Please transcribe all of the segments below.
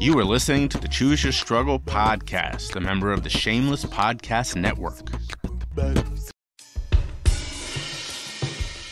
You are listening to the Choose Your Struggle podcast, a member of the Shameless Podcast Network.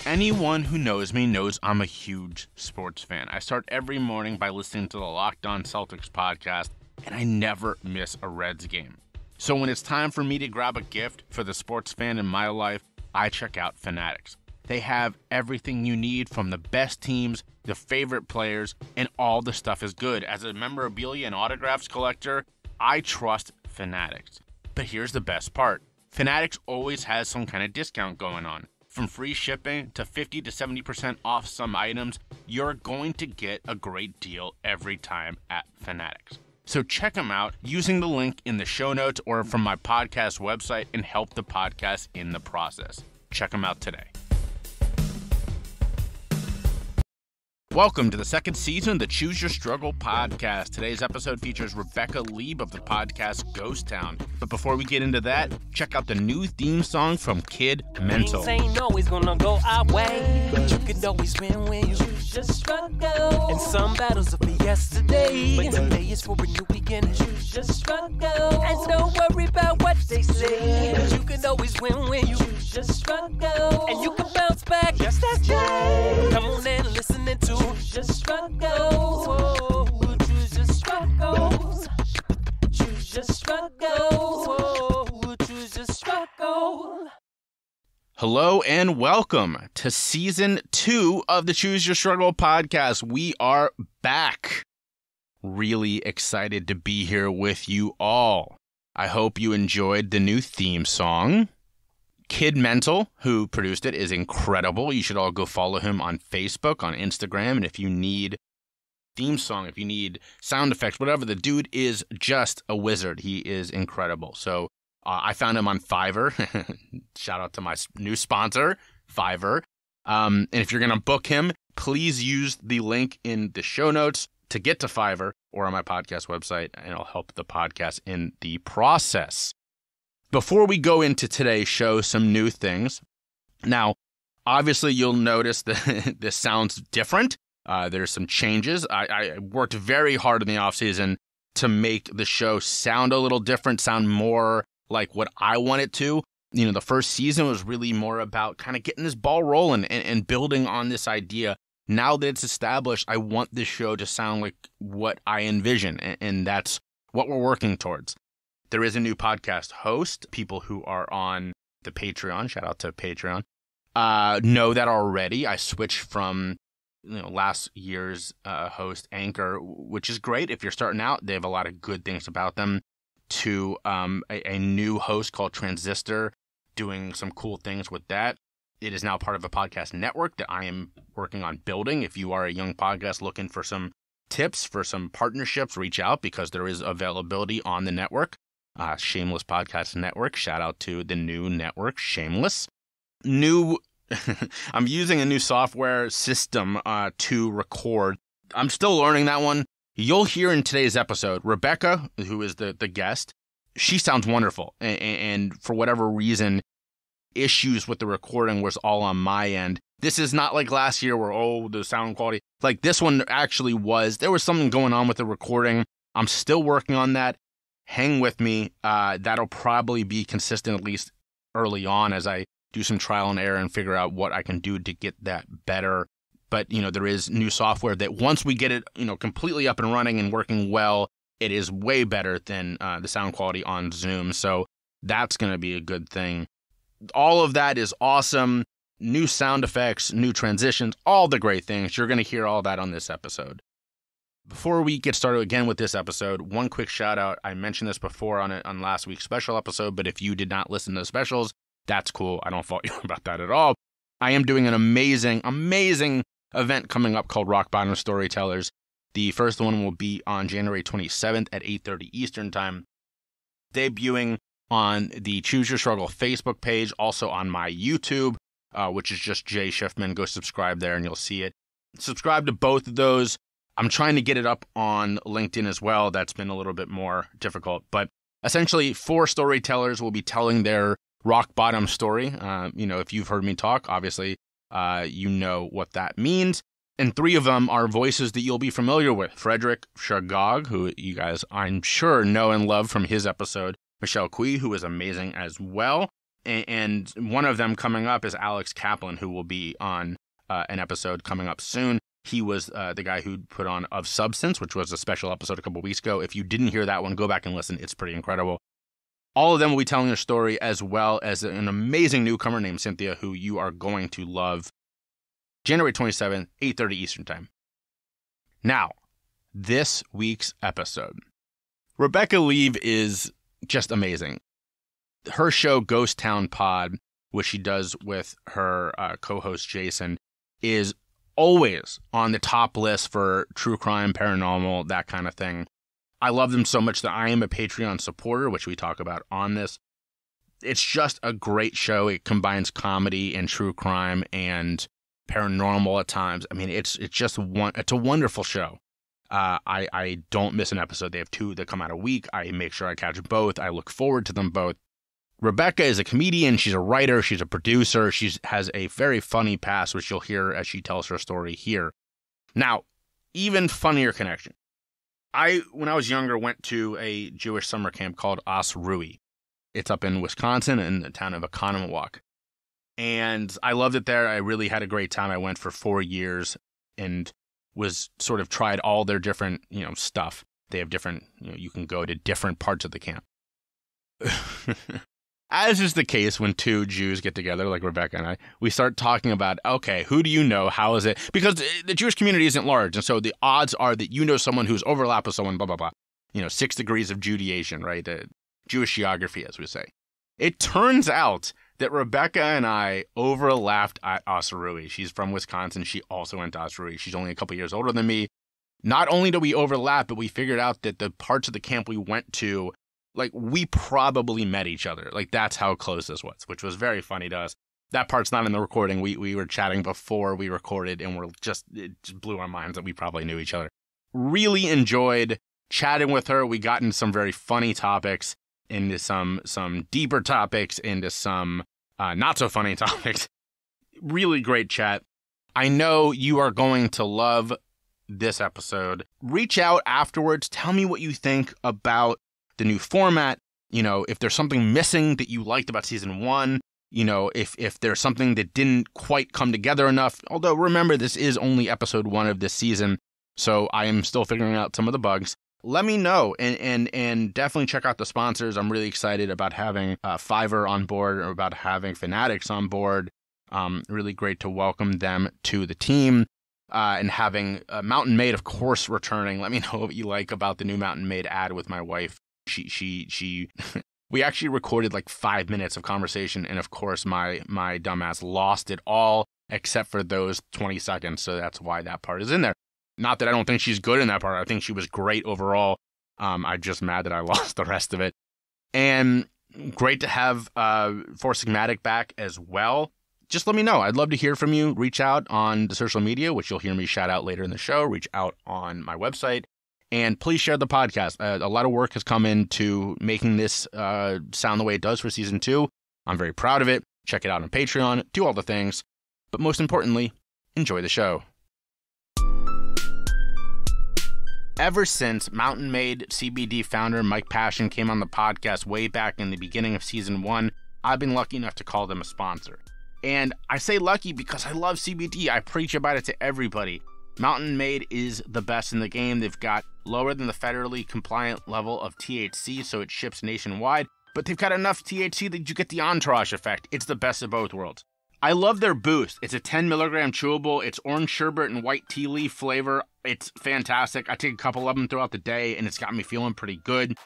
Anyone who knows me knows I'm a huge sports fan. I start every morning by listening to the Locked On Celtics podcast, and I never miss a Reds game. So when it's time for me to grab a gift for the sports fan in my life, I check out Fanatics. They have everything you need, from the best teams, the favorite players, and all the stuff is good. As a memorabilia and autographs collector, I trust Fanatics. But here's the best part. Fanatics always has some kind of discount going on. From free shipping to 50 to 70% off some items, you're going to get a great deal every time at Fanatics. So check them out using the link in the show notes or from my podcast website and help the podcast in the process. Check them out today. Welcome to the second season of the Choose Your Struggle podcast. Today's episode features Rebecca Leib of the podcast Ghost Town. But before we get into that, check out the new theme song from Kid Mental. Things ain't always gonna go our way, but you can always win when you choose your struggle. And some battles will be yesterday, but today is for a new beginning. Choose your struggle, and don't worry about what they say, but you can always win when you choose your struggle. And you can bounce back just as Jay. Come on and listen to Choose Your Struggles. Oh, choose your struggles. Choose your struggles. Oh, choose your struggle. Hello and welcome to Season 2 of the Choose Your Struggle podcast. We are back. Really excited to be here with you all. I hope you enjoyed the new theme song. Kid Mental, who produced it, is incredible. You should all go follow him on Facebook, on Instagram, and if you need theme song, if you need sound effects, whatever, the dude is just a wizard. He is incredible. So I found him on Fiverr. Shout out to my new sponsor, Fiverr. And if you're going to book him, please use the link in the show notes to get to Fiverr or on my podcast website, and it'll help the podcast in the process. Before we go into today's show, some new things. Now, obviously, you'll notice that this sounds different. There's some changes. I worked very hard in the offseason to make the show sound a little different, sound more like what I want it to. You know, the first season was really more about kind of getting this ball rolling and building on this idea. Now that it's established, I want this show to sound like what I envision, and that's what we're working towards. There is a new podcast host. People who are on the Patreon, shout out to Patreon, know that already. I switched from last year's host, Anchor, which is great if you're starting out. They have a lot of good things about them, to a new host called Transistor, doing some cool things with that. It is now part of a podcast network that I am working on building. If you are a young podcast looking for some tips, for some partnerships, reach out, because there is availability on the network. Shameless Podcast Network. Shout out to the new network, Shameless. I'm using a new software system to record. I'm still learning that one. You'll hear in today's episode, Rebecca, who is the guest, she sounds wonderful. And for whatever reason, issues with the recording was all on my end. This is not like last year where, the sound quality. Like this one actually was. There was something going on with the recording. I'm still working on that. Hang with me. That'll probably be consistent, at least early on, as I do some trial and error and figure out what I can do to get that better. But, there is new software that once we get it, completely up and running and working well, it is way better than the sound quality on Zoom. So that's going to be a good thing. All of that is awesome. New sound effects, new transitions, all the great things. You're going to hear all that on this episode. Before we get started again with this episode, one quick shout out. I mentioned this before on last week's special episode, but if you did not listen to the specials, that's cool. I don't fault you about that at all. I am doing an amazing event coming up called Rock Bottom Storytellers. The first one will be on January 27th at 8:30 Eastern Time, debuting on the Choose Your Struggle Facebook page, also on my YouTube, which is just Jay Shifman. Go subscribe there and you'll see it. Subscribe to both of those. I'm trying to get it up on LinkedIn as well. That's been a little bit more difficult. But essentially, 4 storytellers will be telling their rock bottom story. If you've heard me talk, obviously, you know what that means. And 3 of them are voices that you'll be familiar with. Frederick Shagog, who you guys, I'm sure, know and love from his episode. Michelle Cui, who is amazing as well. And one of them coming up is Alex Kaplan, who will be on an episode coming up soon. He was the guy who put on Of Substance, which was a special episode a couple weeks ago. If you didn't hear that one, go back and listen. It's pretty incredible. All of them will be telling their story, as well as an amazing newcomer named Cynthia, who you are going to love. January 27th, 8:30 Eastern Time. Now, this week's episode. Rebecca Leib is just amazing. Her show, Ghost Town Pod, which she does with her co-host Jason, is always on the top list for true crime, paranormal, that kind of thing. I love them so much that I am a Patreon supporter, which we talk about on this. It's just a great show. It combines comedy and true crime and paranormal at times. I mean, it's a wonderful show. I don't miss an episode. They have 2 that come out a week. I make sure I catch both. I look forward to them both. Rebecca is a comedian. She's a writer. She's a producer. She has a very funny past, which you'll hear as she tells her story here. Now, even funnier connection. When I was younger, went to a Jewish summer camp called Osrui. It's up in Wisconsin in the town of Oconomowoc. And I loved it there. I really had a great time. I went for 4 years and was sort of tried all their different, stuff. They have different, you can go to different parts of the camp. As is the case when 2 Jews get together, like Rebecca and I, we start talking about, okay, who do you know? How is it? Because the Jewish community isn't large. And so the odds are that you know someone who's overlapped with someone, blah, blah, blah. 6 degrees of Judaization, right? Jewish geography, as we say. It turns out that Rebecca and I overlapped at Osrui. She's from Wisconsin. She also went to Osrui. She's only a couple years older than me. Not only do we overlap, but we figured out that the parts of the camp we went to, we probably met each other. That's how close this was, which was very funny to us. That part's not in the recording. We were chatting before we recorded, and it just blew our minds that we probably knew each other. Really enjoyed chatting with her. We got into some very funny topics, into some deeper topics, into some not so funny topics. Really great chat. I know you are going to love this episode. Reach out afterwards. Tell me what you think about the new format. If there's something missing that you liked about season 1, if there's something that didn't quite come together enough. Although remember, this is only episode 1 of this season, so I am still figuring out some of the bugs. Let me know, and definitely check out the sponsors. I'm really excited about having Fiverr on board, or about having Fanatics on board. Really great to welcome them to the team, and having Mountain Maid, of course, returning. Let me know what you like about the new Mountain Maid ad with my wife. She we actually recorded 5 minutes of conversation, and of course my dumbass lost it all except for those 20 seconds, so that's why that part is in there. Not that I don't think she's good in that part. I think she was great overall. I'm just mad that I lost the rest of it. And great to have Four Sigmatic back as well. Just let me know. I'd love to hear from you. Reach out on the social media, which you'll hear me shout out later in the show. Reach out on my website. And please share the podcast. A lot of work has come into making this sound the way it does for season 2. I'm very proud of it. Check it out on Patreon. Do all the things. But most importantly, enjoy the show. Ever since Mountain Maid CBD founder Mike Passion came on the podcast way back in the beginning of season 1, I've been lucky enough to call them a sponsor. And I say lucky because I love CBD. I preach about it to everybody. Mountain Maid is the best in the game. They've got lower than the federally compliant level of THC, so it ships nationwide, but they've got enough THC that you get the entourage effect. It's the best of both worlds. I love their Boost. It's a 10 milligram chewable. It's orange sherbet and white tea leaf flavor. It's fantastic. I take a couple of them throughout the day, and it's got me feeling pretty good.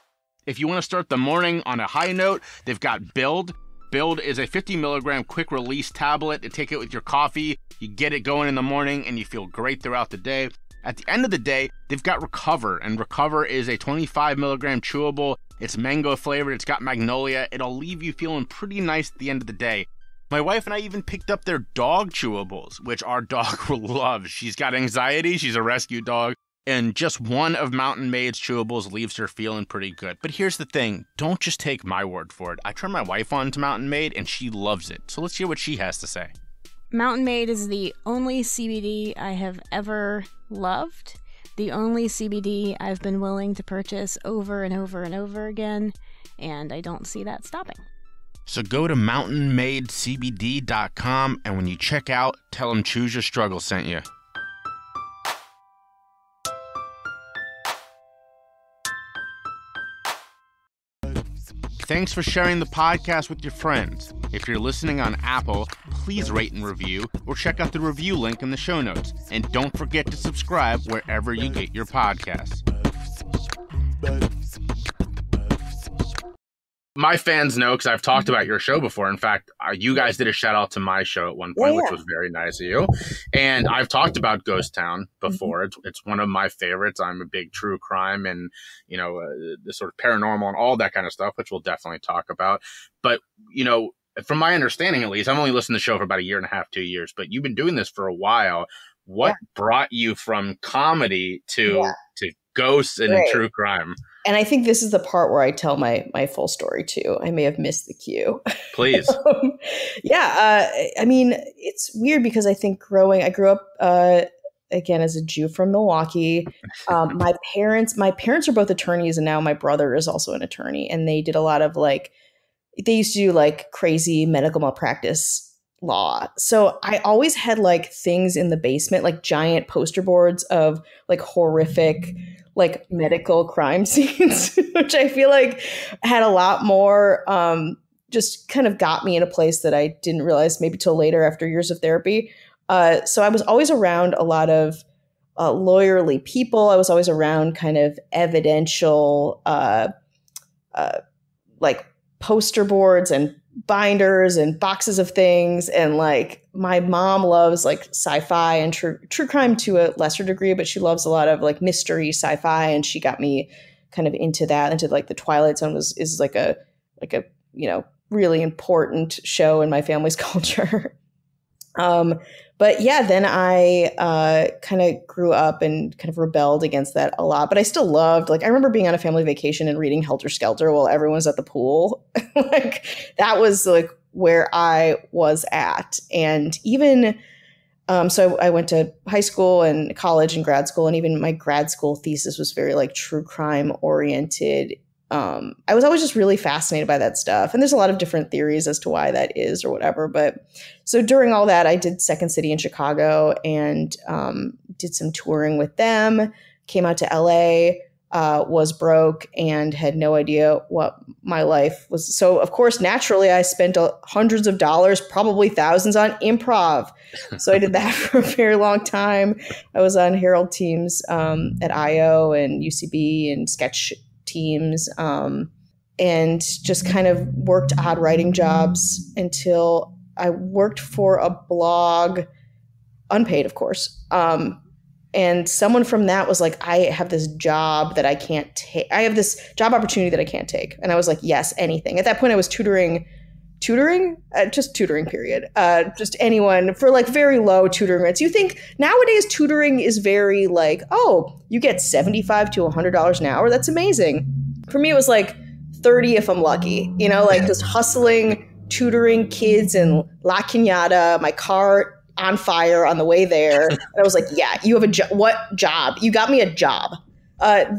If you want to start the morning on a high note, they've got Build. Build is a 50 milligram quick release tablet. You take it with your coffee, you get it going in the morning, and you feel great throughout the day. At the end of the day, they've got Recover, and Recover is a 25 milligram chewable. It's mango flavored. It's got magnolia. It'll leave you feeling pretty nice at the end of the day. My wife and I even picked up their dog chewables, which our dog loves. She's got anxiety. She's a rescue dog. And just one of Mountain Maid's chewables leaves her feeling pretty good. But here's the thing. Don't just take my word for it. I turned my wife on to Mountain Maid, and she loves it. So let's hear what she has to say. Mountain Made is the only CBD I have ever loved, the only CBD I've been willing to purchase over and over and over again, and I don't see that stopping. So go to mountainmadecbd.com, and when you check out, tell them Choose Your Struggle sent you. Thanks for sharing the podcast with your friends. If you're listening on Apple, please rate and review, or check out the review link in the show notes. And don't forget to subscribe wherever you get your podcasts. My fans know, because I've talked about your show before. In fact, you guys did a shout out to my show at one point, which was very nice of you. And I've talked about Ghost Town before. It's one of my favorites. I'm a big true crime and, the sort of paranormal and all that kind of stuff, which we'll definitely talk about. But, from my understanding, at least, I've only listened to the show for about 1.5 2 years, but you've been doing this for a while. What brought you from comedy to ghosts and true crime? And I think this is the part where I tell my full story too. I may have missed the cue. Please. I mean, it's weird because I think I grew up, again, as a Jew from Milwaukee. My parents are both attorneys, and now my brother is also an attorney. And they did a lot of they used to do crazy medical malpractice law. So I always had things in the basement, like giant poster boards of horrific medical crime scenes, which I feel had a lot more, just kind of got me in a place that I didn't realize maybe till later after years of therapy. So I was always around a lot of lawyerly people. I was always around kind of evidential, poster boards and binders and boxes of things. And my mom loves sci-fi and true crime to a lesser degree, but she loves a lot of mystery sci-fi. And she got me kind of into that, into the Twilight Zone is a really important show in my family's culture. But yeah, then I kind of grew up and kind of rebelled against that a lot. But I still loved, I remember being on a family vacation and reading Helter Skelter while everyone's at the pool. That was where I was at. And even, so I went to high school and college and grad school, and even my grad school thesis was very true crime oriented. I was always just really fascinated by that stuff. And there's a lot of different theories as to why that is or whatever. But so during all that, I did Second City in Chicago and did some touring with them, came out to LA, was broke and had no idea what my life was. So, of course, naturally, I spent hundreds of dollars, probably thousands on improv. So I did that for a very long time. I was on Herald teams at IO and UCB and sketch teams, and just kind of worked odd writing jobs until I worked for a blog, unpaid, of course. And someone from that was like, I have this job that I can't take. I have this job opportunity that I can't take. And I was like, yes, anything. At that point, I was tutoring, just tutoring period. Just anyone for very low tutoring rates. You think nowadays tutoring is very oh, you get $75 to $100 an hour. That's amazing. For me, it was 30 if I'm lucky, just hustling, tutoring kids in La Cañada, my car on fire on the way there. And I was like, yeah, you have a job. What job? You got me a job.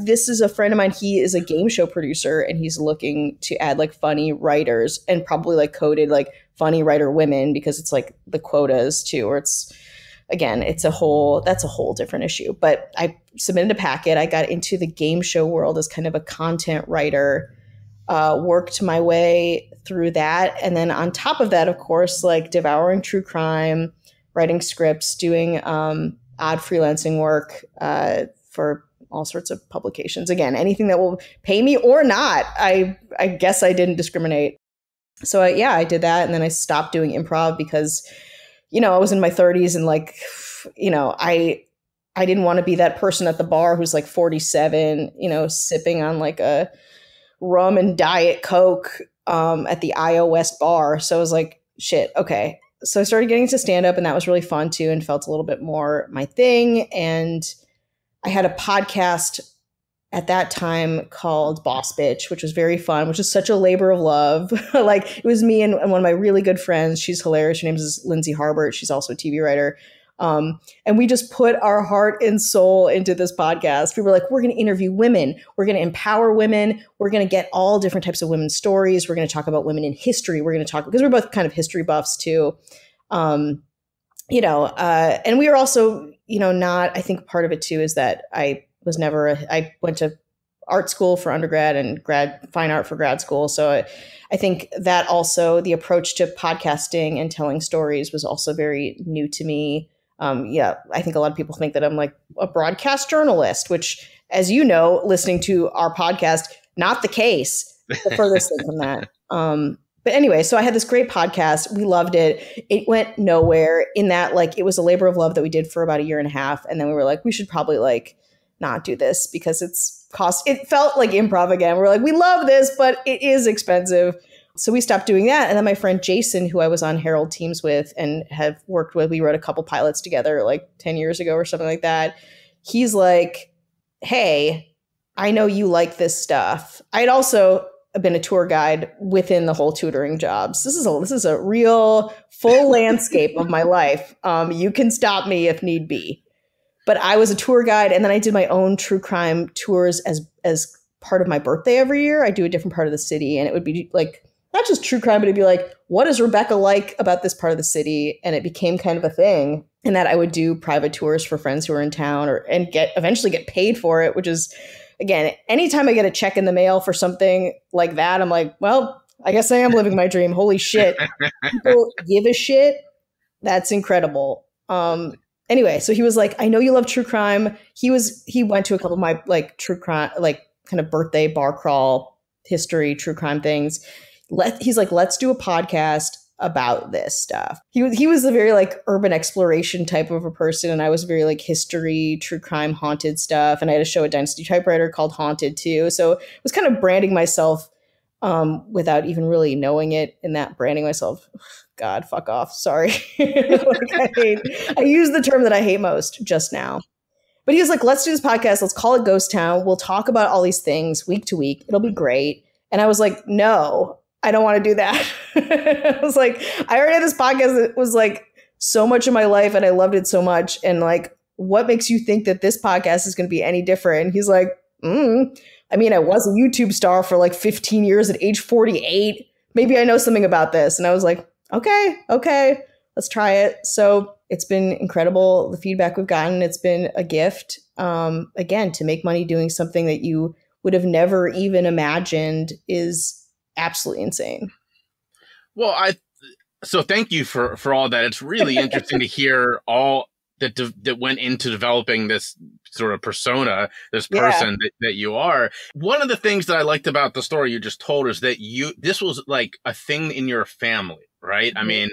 This is a friend of mine. He is a game show producer, and he's looking to add funny writers and probably coded funny writer women, because it's the quotas too, or it's that's a whole different issue. But I submitted a packet. I got into the game show world as kind of a content writer, worked my way through that. And then on top of that, of course, devouring true crime, writing scripts, doing odd freelancing work for all sorts of publications. Again, anything that will pay me or not. I guess I didn't discriminate. So I did that. And then I stopped doing improv because, I was in my 30s and I didn't want to be that person at the bar who's 47, sipping on a rum and Diet Coke at the IO West bar. So I was like, shit, okay. So I started getting into stand-up, and that was really fun too, and felt a little bit more my thing. And I had a podcast at that time called Boss Bitch, which was very fun, which is such a labor of love. Like, it was me and one of my really good friends. She's hilarious. Her name is Lindsay Harbert. She's also a TV writer. And we just put our heart and soul into this podcast. We were like, we're going to interview women. We're going to empower women. We're going to get all different types of women's stories. We're going to talk about women in history. We're going to talk, because we're both kind of history buffs too. And we are also, not, I think part of it too is that I went to art school for undergrad and fine art for grad school. So I think that also the approach to podcasting and telling stories was also very new to me. I think a lot of people think that I'm like a broadcast journalist, which, as you know, listening to our podcast, not the case. The furthest thing from that. But anyway, so I had this great podcast. We loved it. It went nowhere in that, like, it was a labor of love that we did for about 1.5 years. And then we were like, we should probably like not do this because it felt like improv again. We're like, we love this, but it is expensive. So we stopped doing that. And then my friend Jason, who I was on Herald teams with and have worked with, we wrote a couple pilots together like 10 years ago or something like that. He's like, hey, I know you like this stuff. I'd also been a tour guide within the whole tutoring jobs. This is a real full landscape of my life. You can stop me if need be. But I was a tour guide, and then I did my own true crime tours as part of my birthday every year. I do a different part of the city, and it would be like, not just true crime, but it'd be like, what is Rebecca like about this part of the city? And it became kind of a thing. And that I would do private tours for friends who are in town and eventually get paid for it, which is, again, anytime I get a check in the mail for something like that, I'm like, well, I guess I am living my dream. Holy shit. People give a shit. That's incredible. Anyway, so he was like, I know you love true crime. He went to a couple of my like true crime, like kind of birthday bar crawl history, true crime things. He's like, let's do a podcast about this stuff. He was a very like urban exploration type of a person. And I was very like history, true crime, haunted stuff. And I had a show at Dynasty Typewriter called Haunted too. So I was kind of branding myself without even really knowing it in that branding myself. God, fuck off. Sorry. I use the term that I hate most just now. But he was like, let's do this podcast. Let's call it Ghost Town. We'll talk about all these things week to week. It'll be great. And I was like, no, I don't want to do that. I was like, I already had this podcast that was like so much of my life and I loved it so much. And like, what makes you think that this podcast is going to be any different? And he's like, I mean, I was a YouTube star for like 15 years at age 48. Maybe I know something about this. And I was like, okay, let's try it. So it's been incredible. The feedback we've gotten, it's been a gift. Again, to make money doing something that you would have never even imagined is absolutely insane. Well, so thank you for all that. It's really interesting to hear all that went into developing this sort of persona, this person that you are. One of the things that I liked about the story you just told is that this was like a thing in your family, right? Mm-hmm. I mean,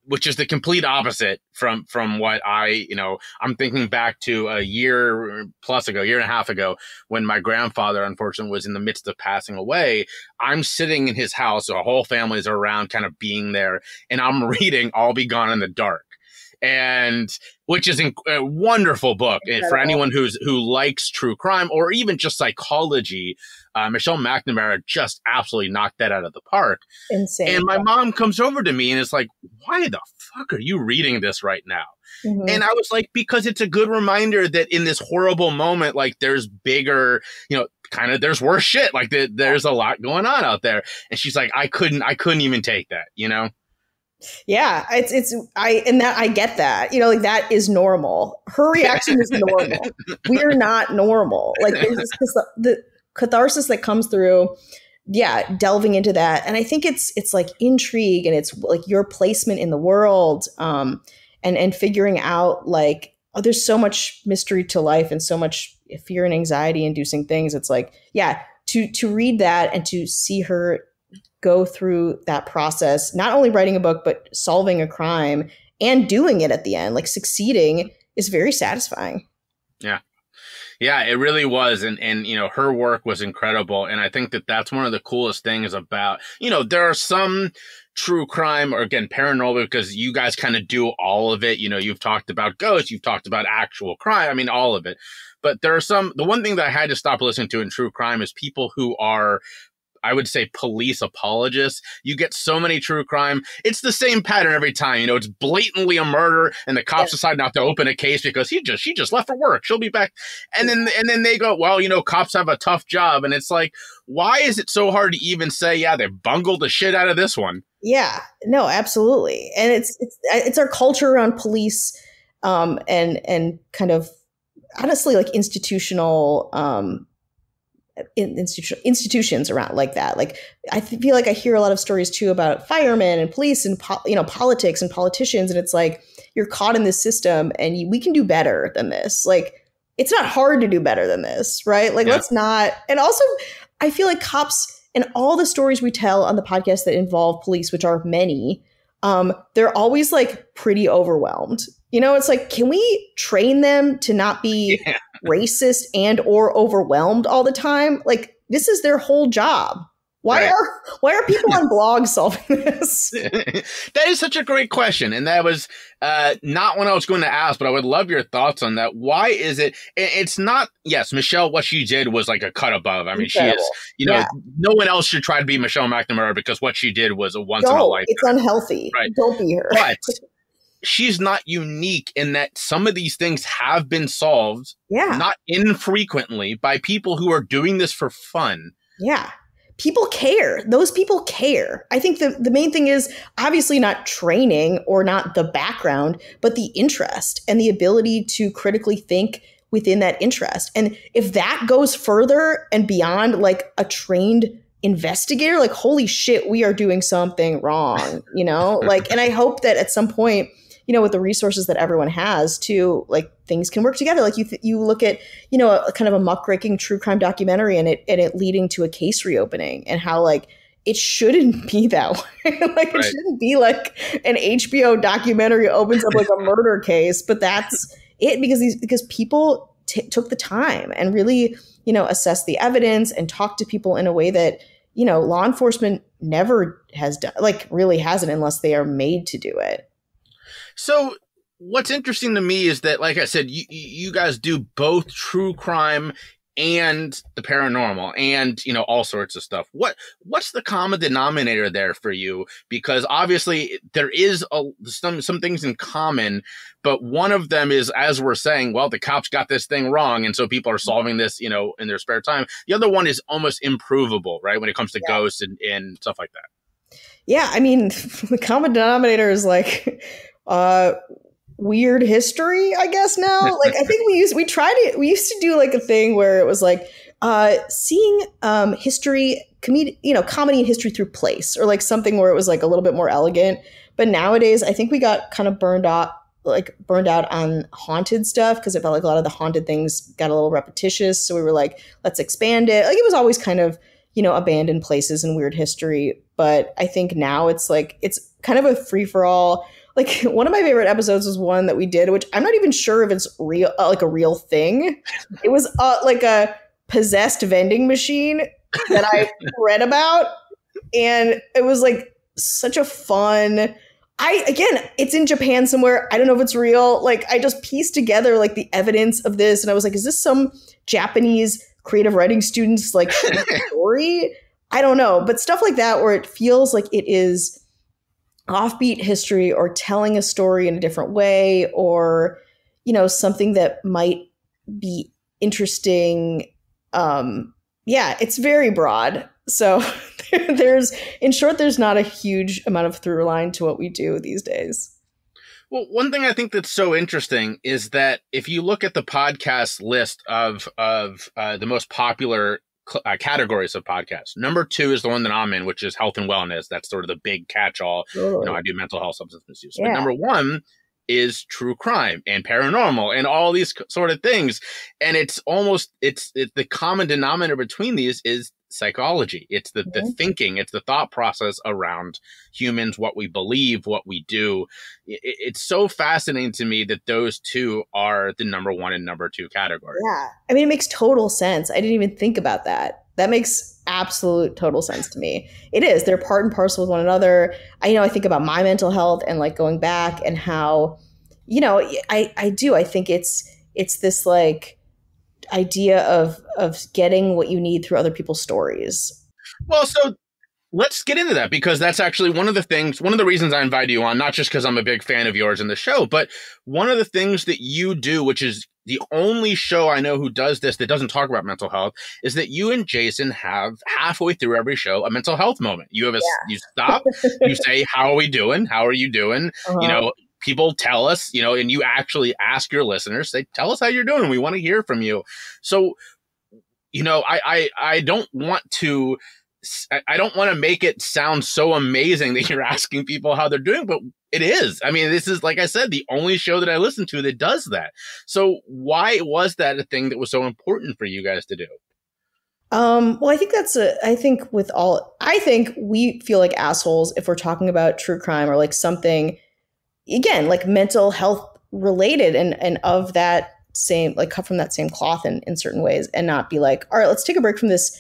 which is the complete opposite from what I'm thinking back to a year and a half ago, when my grandfather, unfortunately, was in the midst of passing away. I'm sitting in his house, our whole family's around kind of being there, and I'm reading I'll Be Gone in the Dark. And which is a wonderful book. And for anyone who likes true crime or even just psychology, Michelle McNamara just absolutely knocked that out of the park. Insane. And my mom comes over to me and is like, why the fuck are you reading this right now? Mm-hmm. And I was like, because it's a good reminder that in this horrible moment, like there's bigger, kind of there's worse shit. Like there's a lot going on out there. And she's like, I couldn't even take that, Yeah, I get that. Like that is normal. Her reaction is normal. We're not normal. Like there's the catharsis that comes through. Yeah, delving into that, and I think it's like intrigue, and it's like your placement in the world, and figuring out like, oh, there's so much mystery to life and so much fear and anxiety inducing things. It's like, yeah, to read that and to see her go through that process, not only writing a book, but solving a crime and doing it at the end, like succeeding, is very satisfying. Yeah. Yeah, it really was. And, you know, her work was incredible. And I think that that's one of the coolest things about, you know, there are some true crime or again, paranormal, because you guys kind of do all of it. You know, you've talked about ghosts, you've talked about actual crime. I mean, all of it. But there are the one thing that I had to stop listening to in true crime is people who are, I would say, police apologists. You get so many true crime. It's the same pattern every time. You know, it's blatantly a murder and the cops decide not to open a case because she just left for work. She'll be back. And then they go, well, you know, cops have a tough job. And it's like, why is it so hard to even say, yeah, they bungled the shit out of this one? Yeah, no, absolutely. And it's our culture around police, and kind of honestly like institutional, institutions around like that. Like I feel like I hear a lot of stories too about firemen and police and politics and politicians, and it's like you're caught in this system and we can do better than this. Like it's not hard to do better than this, right? Like let's not. And also I feel like cops and all the stories we tell on the podcast that involve police, which are many, they're always like pretty overwhelmed. You know, it's like, can we train them to not be racist and or overwhelmed all the time? Like this is their whole job. Why are people on blogs solving this? That is such a great question. And that was not what I was going to ask, but I would love your thoughts on that. Why is it? It's not, yes, Michelle, what she did was like a cut above. I mean, incredible. She is, you know, no one else should try to be Michelle McNamara because what she did was a once in a lifetime. It's unhealthy. Right. Don't be her. But she's not unique in that some of these things have been solved, not infrequently, by people who are doing this for fun. Yeah. People care. Those people care. I think the main thing is obviously not training or not the background, but the interest and the ability to critically think within that interest. And if that goes further and beyond like a trained investigator, like, holy shit, we are doing something wrong, you know? Like, and I hope that at some point, you know, with the resources that everyone has to, like, things can work together. Like you look at, you know, a kind of a muckraking true crime documentary and it leading to a case reopening, and how like it shouldn't be that way. Like it shouldn't be like an HBO documentary opens up like a murder case, but that's it, because people took the time and really, you know, assessed the evidence and talked to people in a way that, you know, law enforcement never has done, like really hasn't, unless they are made to do it. So what's interesting to me is that, like I said, you guys do both true crime and the paranormal and, you know, all sorts of stuff. What's the common denominator there for you? Because obviously there is some things in common, but one of them is, as we're saying, well, the cops got this thing wrong, and so people are solving this, you know, in their spare time. The other one is almost improvable, right, when it comes to ghosts and stuff like that. Yeah, I mean, the common denominator is like weird history, I guess now. Like I think we used to do like a thing where it was like seeing history, comedy and history through place, or like something where it was like a little bit more elegant. But nowadays I think we got kind of burned out on haunted stuff, because it felt like a lot of the haunted things got a little repetitious. So we were like, let's expand it. Like it was always kind of, you know, abandoned places and weird history. But I think now it's like, it's kind of a free for all. Like one of my favorite episodes was one that we did, which I'm not even sure if it's real, like a real thing. It was like a possessed vending machine that I read about. And it was like such a fun, it's in Japan somewhere. I don't know if it's real. Like I just pieced together like the evidence of this. And I was like, is this some Japanese creative writing student's like story? I don't know. But stuff like that, where it feels like it is offbeat history or telling a story in a different way, or, you know, something that might be interesting. It's very broad. So there's not a huge amount of through line to what we do these days. Well, one thing I think that's so interesting is that if you look at the podcast list of the most popular categories of podcasts, number 2 is the one that I'm in, which is health and wellness. That's sort of the big catch-all. You know, I do mental health, substance misuse. Yeah. But number 1 is true crime and paranormal and all these sort of things. And it's the common denominator between these is psychology. It's the thinking, it's the thought process around humans, what we believe, what we do. It's so fascinating to me that those two are the number one and number two category. Yeah. I mean, it makes total sense. I didn't even think about that. That makes absolute total sense to me. It is. They're part and parcel with one another. I think about my mental health and like going back and how, I do. I think it's this like idea of getting what you need through other people's stories. Well, so let's get into that, because that's actually one of the reasons I invited you on, not just because I'm a big fan of yours in the show, but one of the things that you do, which is the only show I know who does this that doesn't talk about mental health, is that you and Jason have halfway through every show a mental health moment. You have you stop, you say, how are we doing? How are you doing? People tell us, and you actually ask your listeners, say, tell us how you're doing. We want to hear from you. So, I don't want to make it sound so amazing that you're asking people how they're doing, but it is. I mean, this is, like I said, the only show that I listen to that does that. So why was that a thing that was so important for you guys to do? Well, I think I think we feel like assholes if we're talking about true crime or like something, again, like mental health related and of that same, like cut from that same cloth in certain ways, and not be like, all right, let's take a break from this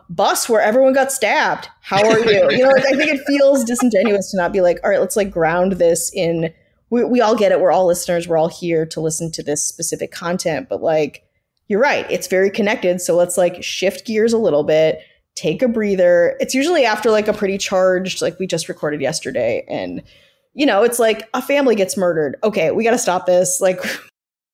bus where everyone got stabbed. How are you? I think it feels disingenuous to not be like, all right, let's like ground this in, we all get it. We're all listeners. We're all here to listen to this specific content, but like, you're right. It's very connected. So let's like shift gears a little bit, take a breather. It's usually after like a pretty charged, like we just recorded yesterday, and it's like a family gets murdered. Okay, we got to stop this. Like,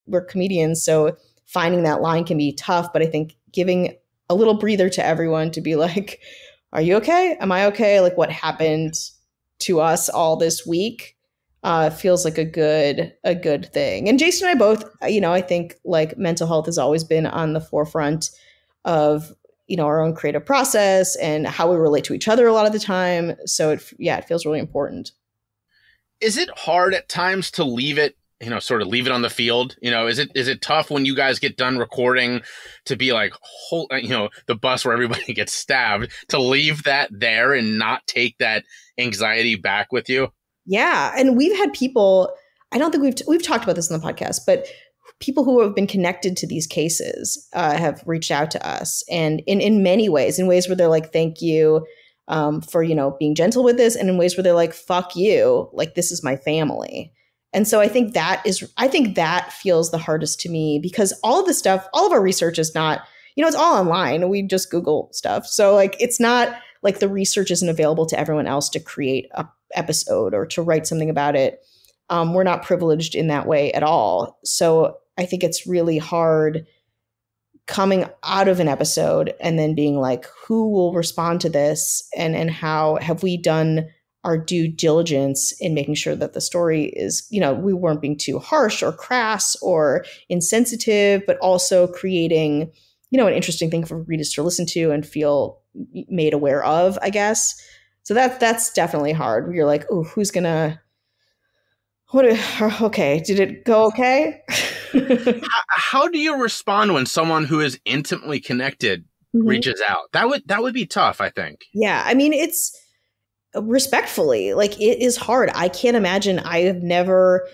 we're comedians, so finding that line can be tough, but I think giving a little breather to everyone to be like, are you okay? Am I okay? Like, what happened to us all this week feels like a good thing. And Jason and I both, I think like mental health has always been on the forefront of, our own creative process and how we relate to each other a lot of the time. So it feels really important. Is it hard at times to leave it, sort of leave it on the field? Is it tough when you guys get done recording to be like, the bus where everybody gets stabbed, to leave that there and not take that anxiety back with you? Yeah. And we've had people, I don't think we've talked about this on the podcast, but people who have been connected to these cases have reached out to us, and in many ways, in ways where they're like, thank you for, being gentle with this, and in ways where they're like, fuck you, like, this is my family. And so I think that feels the hardest to me, because all of the stuff, all of our research is not, it's all online. We just Google stuff. So like, it's not like the research isn't available to everyone else to create a episode or to write something about it. We're not privileged in that way at all. So I think it's really hard coming out of an episode and then being like, who will respond to this? And how have we done our due diligence in making sure that the story is, we weren't being too harsh or crass or insensitive, but also creating, an interesting thing for readers to listen to and feel made aware of, I guess. So that's definitely hard. You're like, oh, who's gonna, okay, did it go okay? How do you respond when someone who is intimately connected reaches out? That would be tough, I think. Yeah, I mean, it's respectfully, like, it is hard. I can't imagine. I have never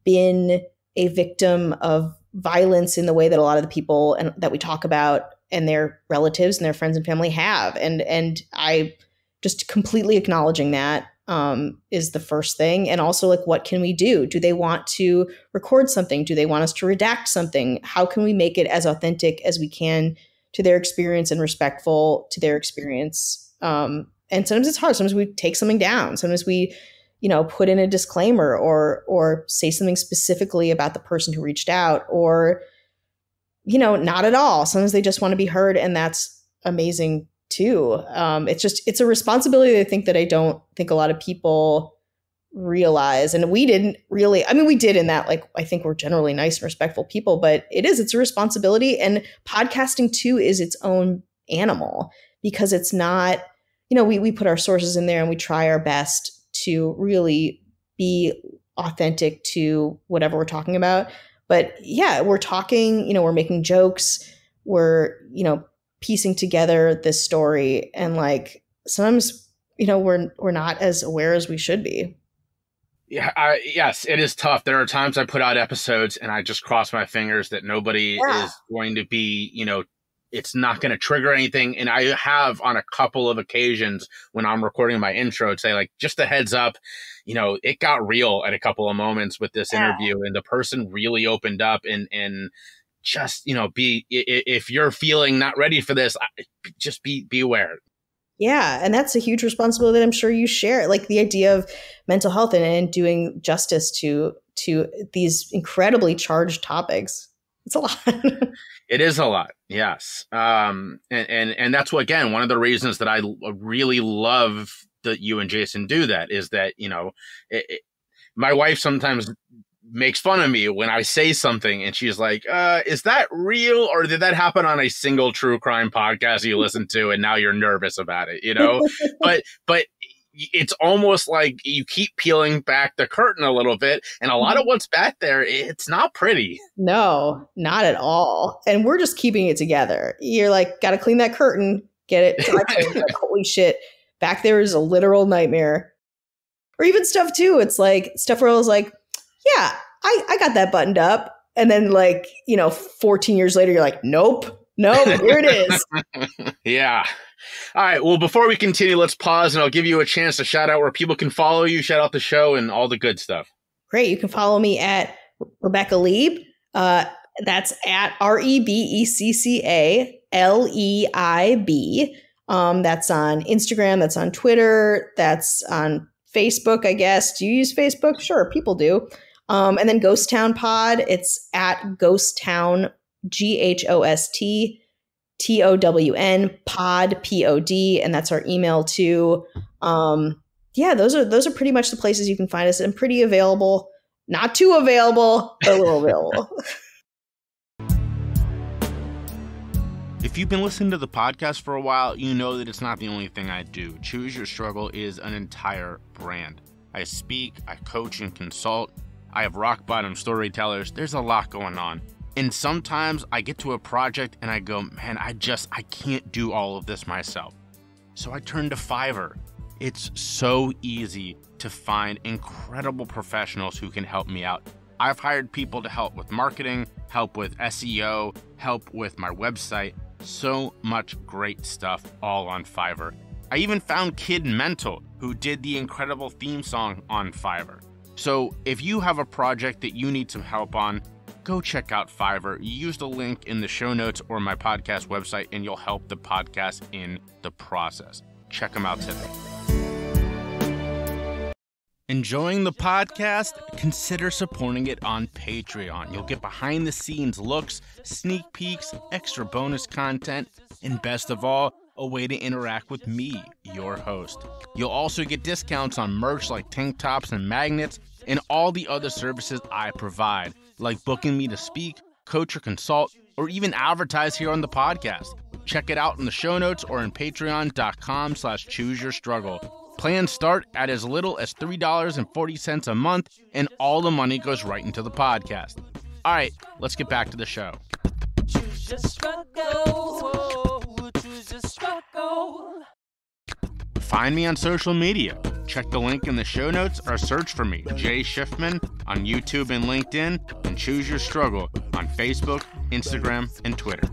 been a victim of violence in the way that a lot of the people that we talk about and their relatives and their friends and family have, and I just completely acknowledging that is the first thing. And also, like, what can we do? Do they want to record something? Do they want us to redact something? How can we make it as authentic as we can to their experience and respectful to their experience? And sometimes it's hard. Sometimes we take something down. Sometimes we, put in a disclaimer or say something specifically about the person who reached out, or, not at all. Sometimes they just want to be heard, and that's amazing too. It's a responsibility, I think, that I don't think a lot of people realize. And we didn't really, we did in that, like, I think we're generally nice and respectful people, but it's a responsibility. And podcasting too is its own animal, because it's not, we put our sources in there and we try our best to really be authentic to whatever we're talking about. But yeah, we're talking, we're making jokes, we're, piecing together this story. And like, sometimes, we're not as aware as we should be. Yeah, yes, it is tough. There are times I put out episodes and I just cross my fingers that nobody is going to be, it's not going to trigger anything. And I have on a couple of occasions when I'm recording my intro say like, just a heads up, it got real at a couple of moments with this interview, and the person really opened up and just, if you're feeling not ready for this, just be aware. Yeah. And that's a huge responsibility that I'm sure you share, like the idea of mental health and doing justice to these incredibly charged topics. It's a lot. It is a lot. Yes. And that's what, again, one of the reasons that I really love that you and Jason do that is that, my wife sometimes makes fun of me when I say something and she's like, is that real? Or did that happen on a single true crime podcast you listened to and now you're nervous about it, but it's almost like you keep peeling back the curtain a little bit, and a lot of what's back there, it's not pretty. No, not at all. And we're just keeping it together. You're like, got to clean that curtain, get it. Like, holy shit. Back there is a literal nightmare. Or even stuff too. It's like stuff where I was like, yeah, I got that buttoned up. And then 14 years later, you're like, nope, here it is. Yeah. All right. Well, before we continue, let's pause and I'll give you a chance to shout out where people can follow you, shout out the show and all the good stuff. Great. You can follow me at Rebecca Leib. That's at REBECCALEIB. That's on Instagram. That's on Twitter. That's on Facebook, I guess. Do you use Facebook? Sure, people do. And then Ghost Town Pod. It's at Ghost Town, GHOSTTOWN pod POD, and that's our email too. Those are pretty much the places you can find us, and pretty available. Not too available, but a little available. If you've been listening to the podcast for a while, you know that it's not the only thing I do. Choose Your Struggle is an entire brand. I speak, I coach and consult. I have rock bottom storytellers. There's a lot going on. And sometimes I get to a project and I go, man, I can't do all of this myself. So I turn to Fiverr. It's so easy to find incredible professionals who can help me out. I've hired people to help with marketing, help with SEO, help with my website. So much great stuff all on Fiverr. I even found Kid Mental, who did the incredible theme song on Fiverr. So if you have a project that you need some help on, go check out Fiverr. Use the link in the show notes or my podcast website, and you'll help the podcast in the process. Check them out today. Enjoying the podcast? Consider supporting it on Patreon. You'll get behind-the-scenes looks, sneak peeks, extra bonus content, and best of all, a way to interact with me, your host. You'll also get discounts on merch like tank tops and magnets, and all the other services I provide, like booking me to speak, coach or consult, or even advertise here on the podcast. Check it out in the show notes or in patreon.com/chooseyourstruggle. Plans start at as little as $3.40 a month, and all the money goes right into the podcast. All right, let's get back to the show. Choose your struggle. Choose your struggle. Find me on social media. Check the link in the show notes or search for me, Jay Shifman, on YouTube and LinkedIn, and Choose Your Struggle on Facebook, Instagram, and Twitter.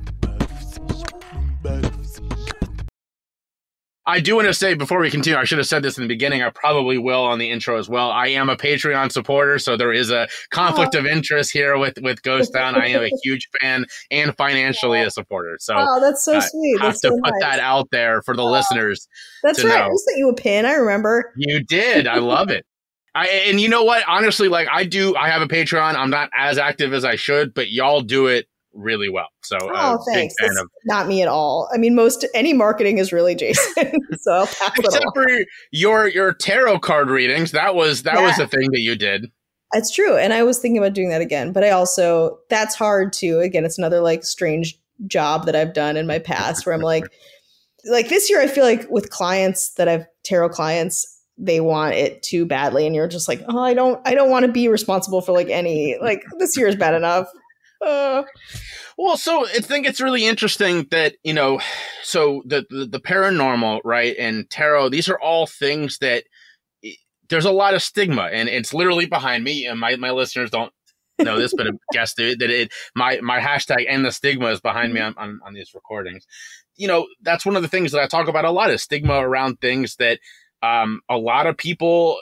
I do want to say before we continue, I should have said this in the beginning. I probably will on the intro as well. I am a Patreon supporter, so there is a conflict of interest here with Ghost Town. I am a huge fan and financially a supporter. So that's so sweet. I have to put that out there for the listeners. That's right. I sent you a pin. I remember. You did. I love it. And you know what? Honestly, like I have a Patreon. I'm not as active as I should, but y'all do it really well. So thanks. That's not me at all. I mean, any marketing is really Jason. So I'll pass it except for your tarot card readings. That was the thing that you did. It's true. And I was thinking about doing that again, but that's hard too. Again, it's another like strange job that I've done in my past where I'm like this year, I feel like with clients that I've tarot clients, they want it too badly. And you're just like, oh, I don't want to be responsible for this year is bad enough. Well, so I think it's really interesting that, so the paranormal, right, and tarot, these are all things that there's a lot of stigma, and it's literally behind me, and my listeners don't know this, but guess that my hashtag and the stigma is behind me on these recordings. That's one of the things that I talk about a lot, is stigma around things that a lot of people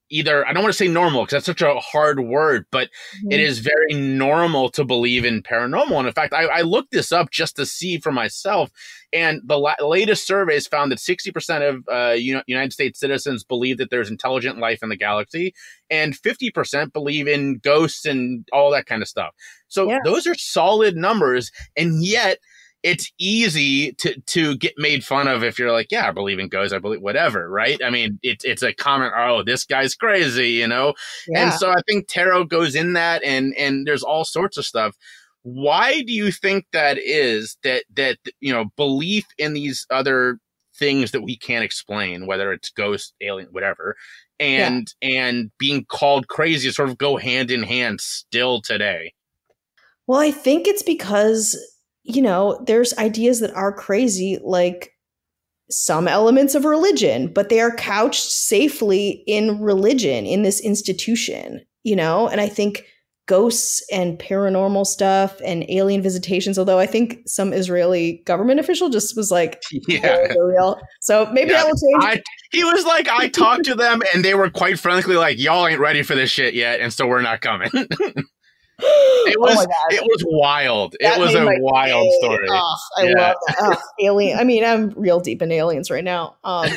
either, I don't want to say normal because that's such a hard word, but it is very normal to believe in paranormal. And in fact, I looked this up just to see for myself. And the latest surveys found that 60% of United States citizens believe that there's intelligent life in the galaxy, and 50% believe in ghosts and all that kind of stuff. So those are solid numbers. And yet it's easy to get made fun of if you're like, yeah, I believe in ghosts, I believe whatever, right? I mean, it's a comment, oh, this guy's crazy, Yeah. And so I think tarot goes in that, and there's all sorts of stuff. Why do you think that is, that belief in these other things that we can't explain, whether it's ghost, alien, whatever, and being called crazy sort of go hand in hand still today? Well, I think it's because there's ideas that are crazy, like some elements of religion, but they are couched safely in religion, in this institution, and I think ghosts and paranormal stuff and alien visitations, although I think some Israeli government official just was like, yeah, they're real. So maybe that will change. He was like, I talked to them and they were quite frankly like, y'all ain't ready for this shit yet, and so we're not coming. It was wild. It was a wild story. Oh, I love that. Oh, alien. I mean, I'm real deep in aliens right now. I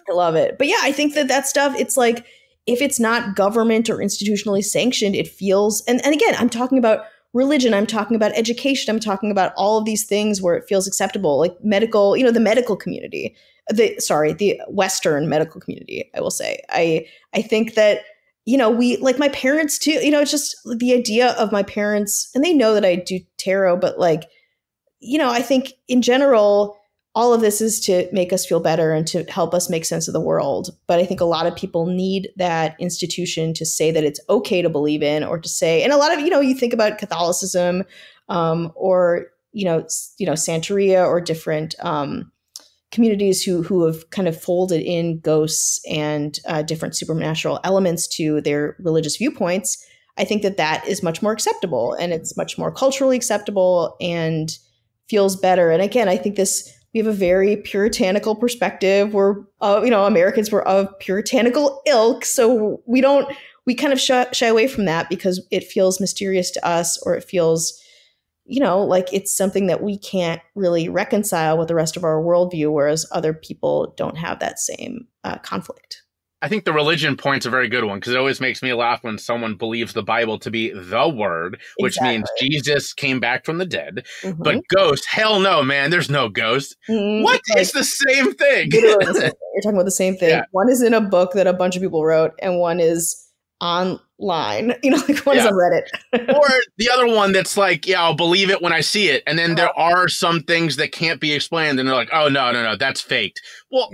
love it. But yeah, I think that stuff, it's like, if it's not government or institutionally sanctioned, it feels, and again, I'm talking about religion, I'm talking about education, I'm talking about all of these things where it feels acceptable, like medical, the medical community, the Western medical community, I will say. I think that we, like my parents too, it's just the idea of my parents, and they know that I do tarot, but like, I think in general, all of this is to make us feel better and to help us make sense of the world. But I think a lot of people need that institution to say that it's okay to believe in, or to say, and a lot of, you think about Catholicism, or, Santeria, or different, communities who have kind of folded in ghosts and different supernatural elements to their religious viewpoints. I think that is much more acceptable, and it's much more culturally acceptable and feels better. And again, I think we have a very puritanical perspective. We're, Americans were of puritanical ilk. So we kind of shy away from that because it feels mysterious to us, or it feels, like it's something that we can't really reconcile with the rest of our worldview, whereas other people don't have that same conflict. I think the religion point's a very good one, because it always makes me laugh when someone believes the Bible to be the word, which means Jesus came back from the dead. Mm-hmm. But ghosts, hell no, man, there's no ghost. Mm-hmm. What? It's the same thing. Literally the same thing. You're talking about the same thing. Yeah. One is in a book that a bunch of people wrote, and one is online, like one is on Reddit. Or the other one that's like, yeah, I'll believe it when I see it. And then there are some things that can't be explained, and they're like, oh, no, that's faked. Well,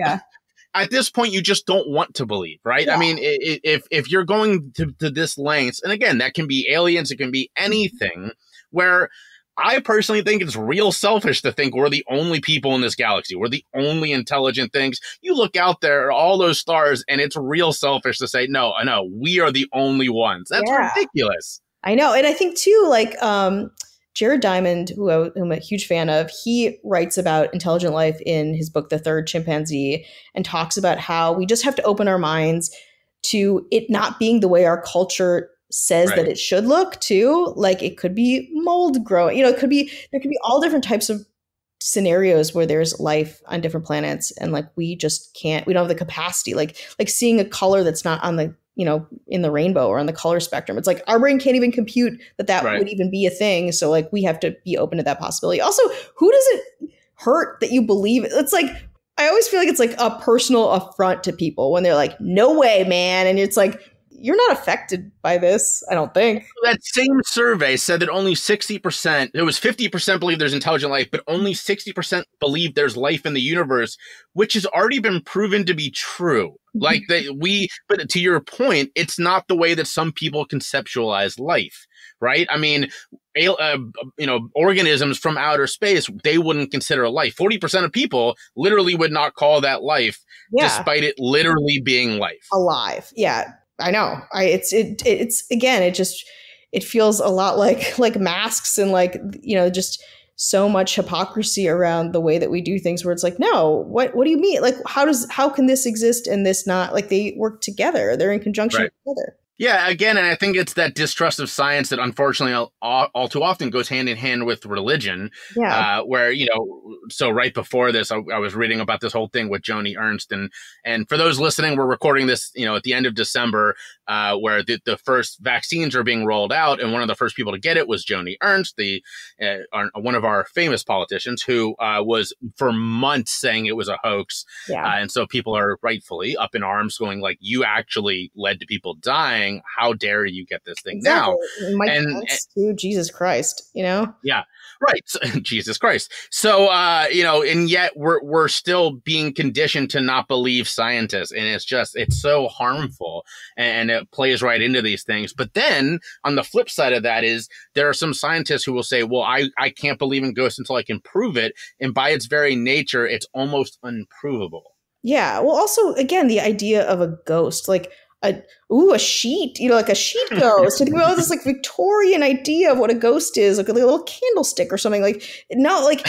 at this point, you just don't want to believe, right? Yeah. I mean, if you're going to this length, and again, that can be aliens, it can be anything, where I personally think it's real selfish to think we're the only people in this galaxy. We're the only intelligent things. You look out there, all those stars, and it's real selfish to say, no, we are the only ones. That's ridiculous. I know. And I think too, like, Jared Diamond, who I'm a huge fan of, he writes about intelligent life in his book, The Third Chimpanzee, and talks about how we just have to open our minds to it not being the way our culture says that it should look too. Like, it could be mold growing, there could be all different types of scenarios where there's life on different planets. And like, we don't have the capacity, like seeing a color that's not on the, in the rainbow or on the color spectrum. It's like our brain can't even compute that would even be a thing. So like, we have to be open to that possibility. Also, who does it hurt that you believe it? It's like, I always feel like it's like a personal affront to people when they're like, no way, man. And it's like, you're not affected by this, I don't think. That same survey said that only 60%, it was 50% believe there's intelligent life, but only 60% believe there's life in the universe, which has already been proven to be true. Like but to your point, it's not the way that some people conceptualize life, right? I mean, organisms from outer space, they wouldn't consider life. 40% of people literally would not call that life, despite it literally being life. Alive. Yeah, I know. It's again, it feels a lot like masks and like, just so much hypocrisy around the way that we do things, where it's like, no, what do you mean? Like, how can this exist and this not? Like, they work together. They're in conjunction together. Yeah, again, and I think it's that distrust of science that unfortunately all too often goes hand in hand with religion. Yeah. Where, so right before this, I was reading about this whole thing with Joni Ernst. And for those listening, we're recording this, at the end of December, where the first vaccines are being rolled out. And one of the first people to get it was Joni Ernst, one of our famous politicians, who was for months saying it was a hoax. Yeah. And so people are rightfully up in arms going like, you actually led to people dying. How dare you get this thing now? And Jesus Christ, Yeah, right. So, Jesus Christ. So, and yet we're still being conditioned to not believe scientists. And it's so harmful, and it plays right into these things. But then on the flip side of that is there are some scientists who will say, well, I can't believe in ghosts until I can prove it. And by its very nature, it's almost unprovable. Yeah. Well, also, again, the idea of a ghost, like, a sheet, like a sheet ghost. I think about this like Victorian idea of what a ghost is, like a little candlestick or something. Like, no, like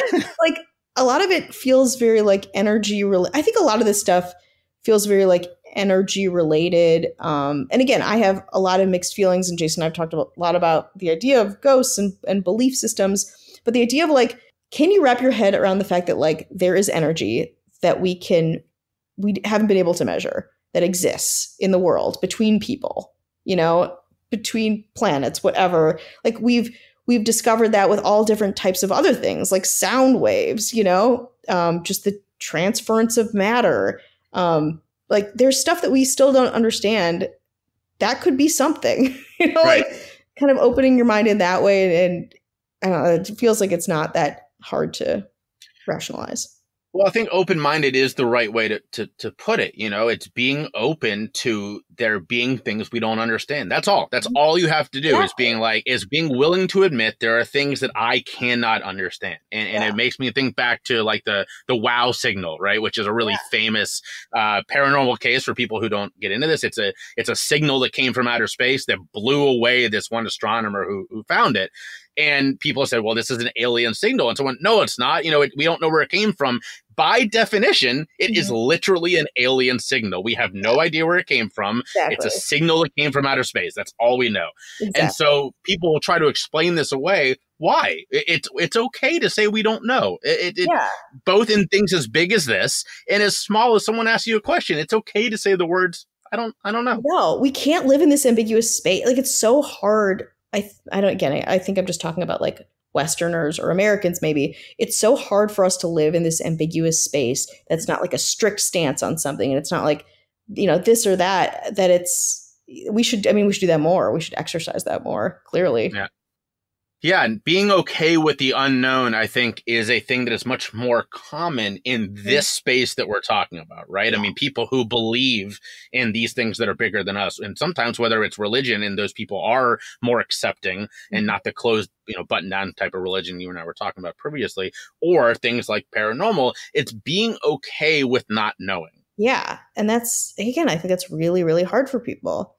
a lot of it feels very like energy related. I think a lot of this stuff feels very like energy related. And again, I have a lot of mixed feelings, and Jason and I've talked a lot about the idea of ghosts and belief systems, but the idea of like, can you wrap your head around the fact that like there is energy that we haven't been able to measure, that exists in the world between people, between planets, whatever. Like we've discovered that with all different types of other things, like sound waves, just the transference of matter. Like there's stuff that we still don't understand. That could be something, right. Like kind of opening your mind in that way. And I don't know, it feels like it's not that hard to rationalize. Well, I think open-minded is the right way to put it. It's being open to there being things we don't understand. That's all. That's all you have to do is being willing to admit there are things that I cannot understand. And it makes me think back to like the wow signal, right? Which is a really famous paranormal case for people who don't get into this. It's a signal that came from outer space that blew away this one astronomer who found it. And people said, well, this is an alien signal. And someone, no, it's not. We don't know where it came from. By definition, it is literally an alien signal. We have no idea where it came from. Exactly. It's a signal that came from outer space. That's all we know. Exactly. And so people will try to explain this away. Why? It's okay to say we don't know. Both in things as big as this and as small as someone asks you a question. It's okay to say the words, I don't know. No, we can't live in this ambiguous space. Like it's so hard. I think I'm just talking about like Westerners or Americans, maybe. It's so hard for us to live in this ambiguous space that's not like a strict stance on something. And it's not like, this or that we should do that more. We should exercise that more, clearly. Yeah. Yeah, and being okay with the unknown, I think, is a thing that is much more common in this space that we're talking about, right? Yeah. I mean, people who believe in these things that are bigger than us, and sometimes whether it's religion, and those people are more accepting and not the closed, button down type of religion you and I were talking about previously, or things like paranormal, it's being okay with not knowing. Yeah, and that's, again, I think that's really, really hard for people.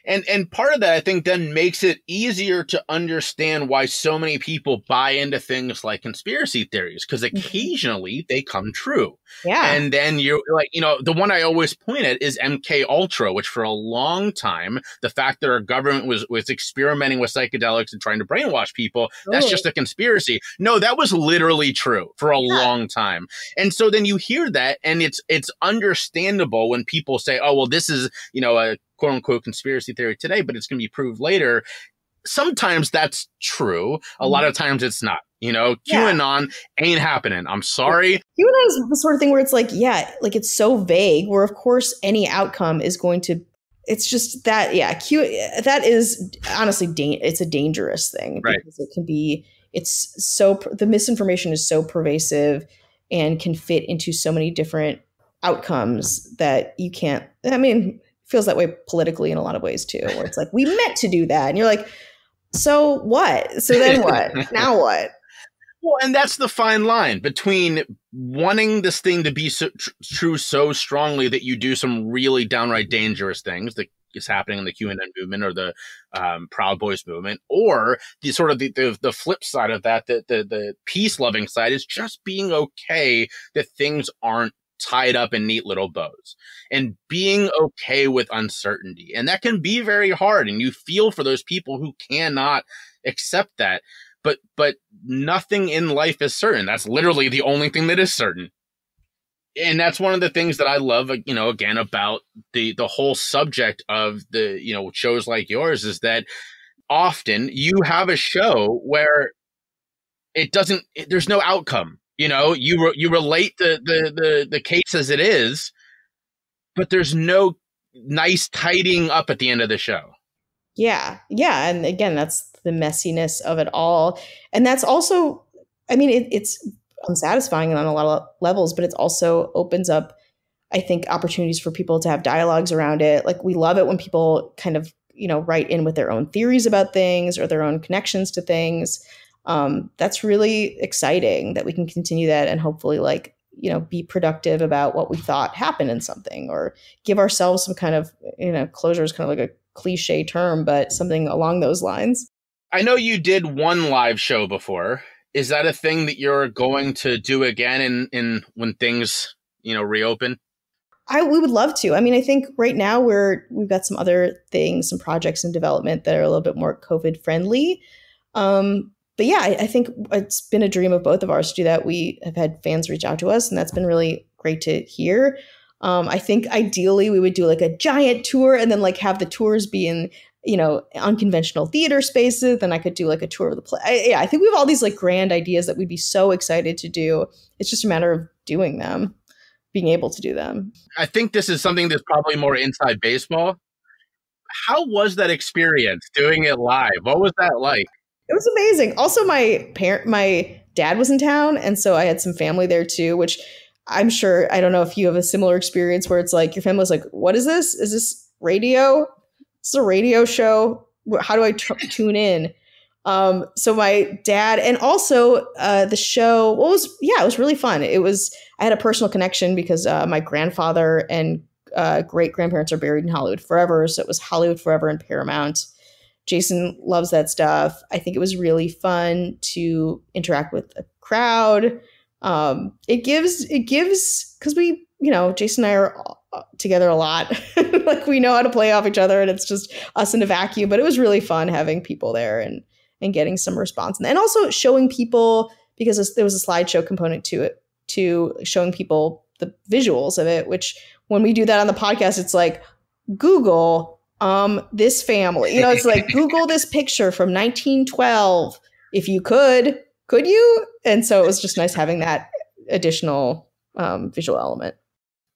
And part of that, I think, then makes it easier to understand why so many people buy into things like conspiracy theories, because occasionally they come true. Yeah. And then you're like, the one I always point at is MK Ultra, which for a long time, the fact that our government was experimenting with psychedelics and trying to brainwash people, that's just a conspiracy. No, that was literally true for a long time. And so then you hear that, and it's understandable when people say, oh, well, this is, a quote unquote conspiracy theory today, but it's going to be proved later. Sometimes that's true. A lot of times it's not. QAnon ain't happening. I'm sorry. QAnon is the sort of thing where it's like, it's so vague, where of course any outcome is going to it's just that, that is honestly, it's a dangerous thing, Right. because the misinformation is so pervasive and can fit into so many different outcomes that you can't, feels that way politically in a lot of ways too, where it's like, we meant to do that. And you're like, so what? So then what? Now what? Well, and that's the fine line between wanting this thing to be true so strongly that you do some really downright dangerous things that is happening in the QAnon movement or the Proud Boys movement, or the sort of the flip side of that, the peace-loving side is just being okay that things aren't tied up in neat little bows and being okay with uncertainty. And that can be very hard, and you feel for those people who cannot accept that. But nothing in life is certain. That's literally the only thing that is certain. And that's one of the things that I love, again, about the whole subject of the, shows like yours, is that often you have a show where there's no outcome. You relate the case as it is, but there's no nice tidying up at the end of the show. Yeah. Yeah. And again, that's the messiness of it all. And that's also, it's unsatisfying on a lot of levels, but it also opens up, I think, opportunities for people to have dialogues around it. Like, we love it when people kind of, write in with their own theories about things or their own connections to things. That's really exciting that we can continue that and hopefully, be productive about what we thought happened in something, or give ourselves some kind of, closure is kind of like a cliche term, but something along those lines. I know you did one live show before. Is that a thing that you're going to do again in when things, reopen? We would love to. I think right now we've got some other things, some projects in development that are a little bit more COVID friendly. But yeah, I think it's been a dream of both of ours to do that. We have had fans reach out to us, and that's been really great to hear. I think ideally we would do like a giant tour and then have the tours be in, unconventional theater spaces. Then I could do like a tour of the play. I think we have all these grand ideas that we'd be so excited to do. It's just a matter of doing them, being able to do them. I think this is something that's probably more inside baseball. How was that experience doing it live? What was that like? It was amazing. Also, my dad was in town, and so I had some family there too, which I'm sure, I don't know if you have a similar experience where it's like your family was like, what is this? Is this radio? It's a radio show. How do I tune in? So my dad, and also the show, it was really fun. I had a personal connection because my grandfather and great grandparents are buried in Hollywood Forever. So it was Hollywood Forever and Paramount. Jason loves that stuff. I think it was really fun to interact with a crowd. It gives, because we, Jason and I are together a lot. We know how to play off each other, and it's just us in a vacuum. But it was really fun having people there and getting some response. And also showing people, because there was a slideshow component to it, to showing people the visuals of it, which when we do that on the podcast, it's like, Google this family. It's like, Google this picture from 1912. If you could you? And so it was just nice having that additional visual element.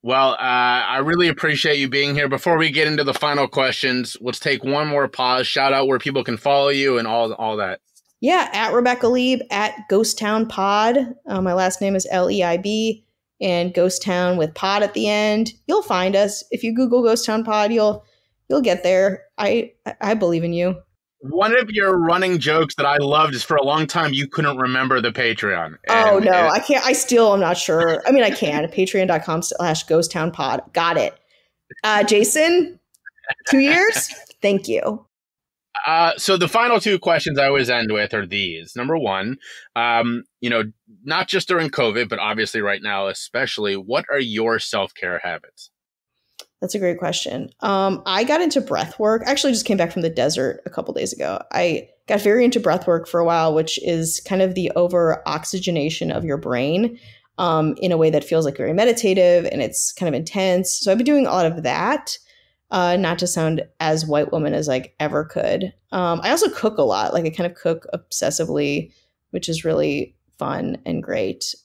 Well, I really appreciate you being here. Before we get into the final questions, let's take one more pause. Shout out where people can follow you and all that. Yeah, at Rebecca Leib, at Ghost Town Pod. My last name is Leib, and Ghost Town with pod at the end. You'll find us. If you Google Ghost Town Pod, you'll get there. I believe in you. One of your running jokes that I loved is for a long time you couldn't remember the Patreon. Oh, no, I can't. I still am not sure. I can. Patreon.com/GhostTownPod. Got it. Jason, 2 years? Thank you. So the final two questions I always end with are these. Number one, not just during COVID, but obviously right now especially, what are your self-care habits? That's a great question. I got into breath work. I actually just came back from the desert a couple days ago. I got very into breath work for a while, which is kind of the over oxygenation of your brain in a way that feels like very meditative, and it's kind of intense. So I've been doing a lot of that, not to sound as white woman as I ever could. I also cook a lot. I kind of cook obsessively, which is really fun and great.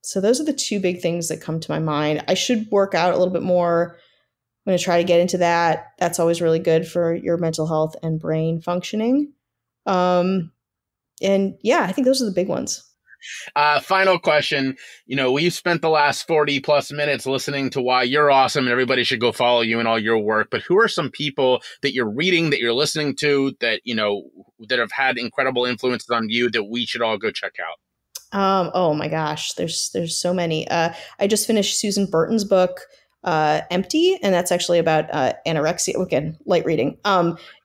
So those are the two big things that come to my mind. I should work out a little bit more. going to try to get into that. That's always really good for your mental health and brain functioning. And yeah, I think those are the big ones. Final question. We've spent the last 40 plus minutes listening to why you're awesome and everybody should go follow you and all your work. But who are some people that you're reading, that you're listening to, that, that have had incredible influences on you that we should all go check out? Oh my gosh, there's so many. I just finished Susan Burton's book, Empty, and that's actually about anorexia. Again, light reading.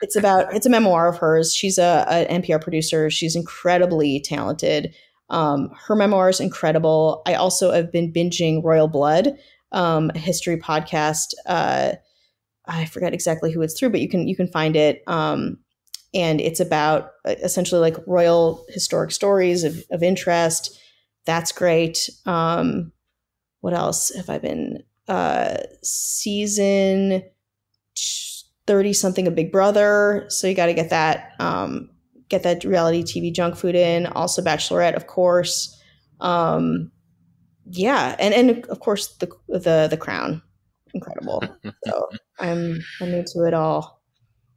It's a memoir of hers. She's an NPR producer. She's incredibly talented. Her memoir is incredible. I also have been binging Royal Blood, a history podcast. I forget exactly who it's through, but you can find it. And it's about essentially like royal historic stories of interest. That's great. What else have I been? Season 30 something of Big Brother. So you got to get that reality TV junk food in. Also Bachelorette, of course. Yeah. And of course the Crown. Incredible. So I'm into it all.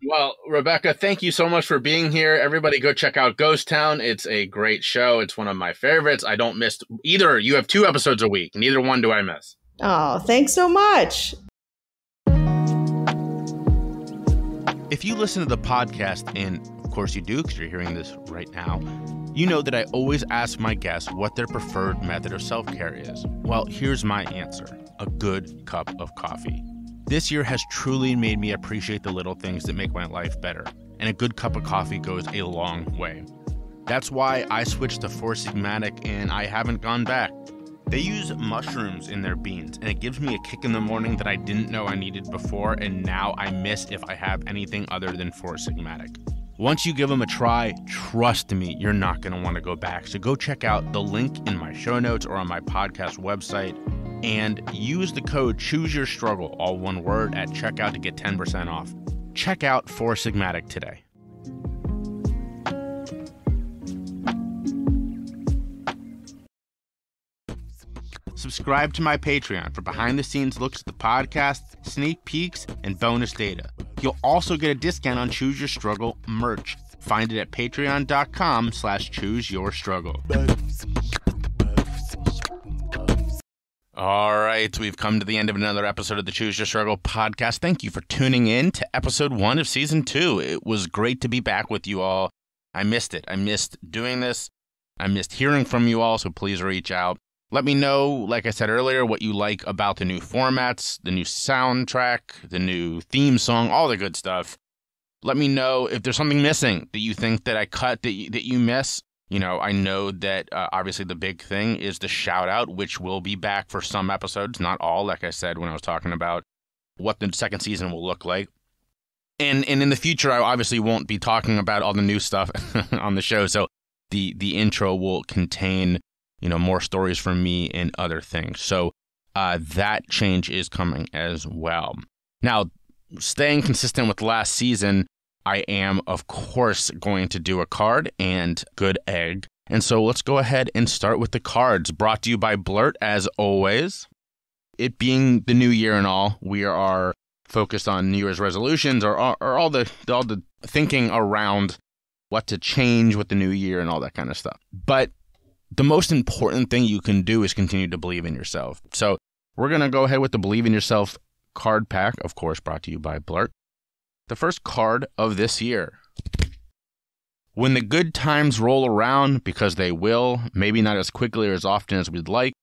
Well, Rebecca, thank you so much for being here. Everybody go check out Ghost Town. It's a great show. It's one of my favorites. I don't miss either. You have 2 episodes a week. Neither one do I miss. Oh, thanks so much. If you listen to the podcast, and of course you do because you're hearing this right now, you know that I always ask my guests what their preferred method of self-care is. Well, here's my answer: a good cup of coffee. This year has truly made me appreciate the little things that make my life better, and a good cup of coffee goes a long way. That's why I switched to Four Sigmatic, and I haven't gone back. They use mushrooms in their beans, and it gives me a kick in the morning that I didn't know I needed before, and now I miss if I have anything other than Four Sigmatic. Once you give them a try, trust me, you're not going to want to go back. So go check out the link in my show notes or on my podcast website, and use the code ChooseYourStruggle, all one word, at checkout to get 10% off. Check out Four Sigmatic today. Subscribe to my Patreon for behind-the-scenes looks at the podcast, sneak peeks, and bonus data. You'll also get a discount on Choose Your Struggle merch. Find it at patreon.com/chooseyourstruggle. All right, we've come to the end of another episode of the Choose Your Struggle podcast. Thank you for tuning in to episode 1 of season 2. It was great to be back with you all. I missed it. I missed doing this. I missed hearing from you all, so please reach out. Let me know, like I said earlier, what you like about the new formats, the new soundtrack, the new theme song, all the good stuff. Let me know if there's something missing that you think that I cut that you miss. I know that obviously the big thing is the shout out, which will be back for some episodes, not all, like I said when I was talking about what the second season will look like. And in the future, I obviously won't be talking about all the new stuff on the show. So the intro will contain more stories from me and other things. So that change is coming as well. Now, staying consistent with last season, I am, of course, going to do a card and good egg. And so let's go ahead and start with the cards, brought to you by Blurt, as always. It being the new year and all, we are focused on New Year's resolutions or all the thinking around what to change with the new year and all that kind of stuff. But the most important thing you can do is continue to believe in yourself. So we're going to go ahead with the Believe in Yourself card pack, of course, brought to you by Blurt. The first card of this year. When the good times roll around, because they will, maybe not as quickly or as often as we'd like,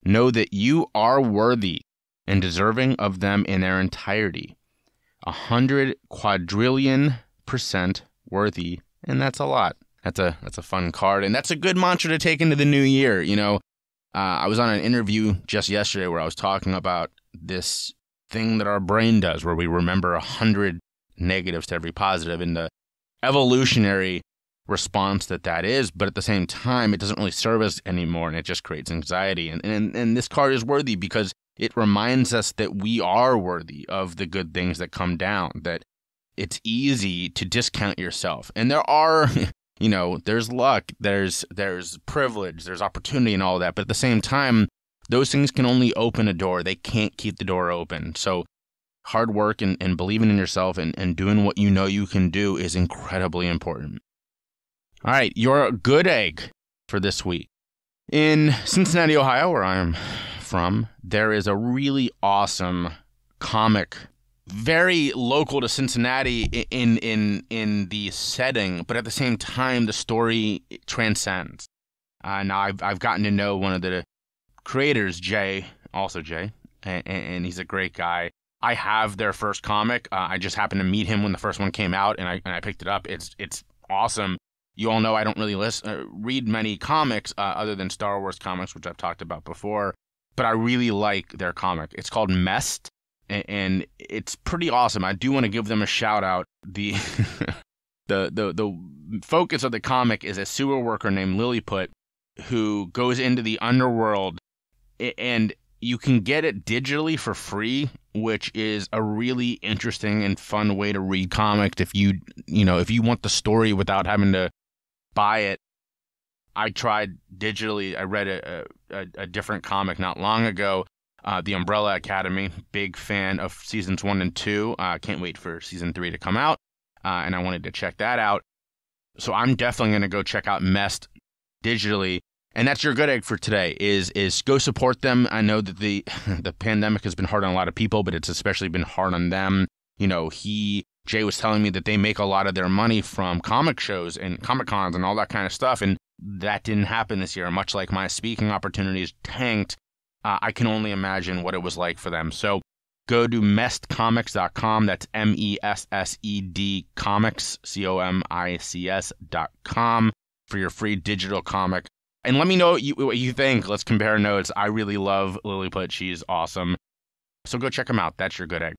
know that you are worthy and deserving of them in their entirety. 100 quadrillion% worthy, and that's a lot. That's a fun card, and that's a good mantra to take into the new year. I was on an interview just yesterday where I was talking about this thing that our brain does, where we remember 100 negatives to every positive, and the evolutionary response that is, but at the same time, it doesn't really serve us anymore, and it just creates anxiety. And this card is worthy because it reminds us that we are worthy of the good things that come down, that it's easy to discount yourself. And there are, there's luck, there's privilege, there's opportunity and all that, but at the same time, those things can only open a door. They can't keep the door open. So hard work and believing in yourself and doing what you know you can do is incredibly important. All right, your good egg for this week. In Cincinnati, Ohio, where I am from, there is a really awesome comic, very local to Cincinnati in the setting, but at the same time, the story transcends. Now, I've gotten to know one of the creators, Jay, and he's a great guy. I have their first comic. I just happened to meet him when the first one came out, and I picked it up. It's awesome. You all know I don't really read many comics other than Star Wars comics, which I've talked about before, but I really like their comic. It's called Mest, and it's pretty awesome. I do want to give them a shout out. The the focus of the comic is a sewer worker named Lilliput who goes into the underworld, and you can get it digitally for free, which is a really interesting and fun way to read comics if you want the story without having to buy it. I tried digitally. I read a different comic not long ago, The Umbrella Academy. Big fan of seasons 1 and 2. Can't wait for season 3 to come out, and I wanted to check that out. So I'm definitely going to go check out Mest digitally. And that's your good egg for today, is go support them. I know that the pandemic has been hard on a lot of people, but it's especially been hard on them. Jay was telling me that they make a lot of their money from comic shows and Comic Cons and all that kind of stuff, and that didn't happen this year. Much like my speaking opportunities tanked, I can only imagine what it was like for them. So go to mestcomics.com. That's MESSED comics, COMICS.com for your free digital comic. And let me know what you think. Let's compare notes. I really love Lilliput. She's awesome. So go check them out. That's your good egg.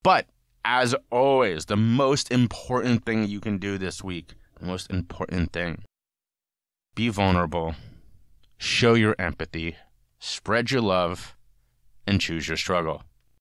But as always, the most important thing you can do this week, the most important thing, be vulnerable, show your empathy, spread your love, and choose your struggle.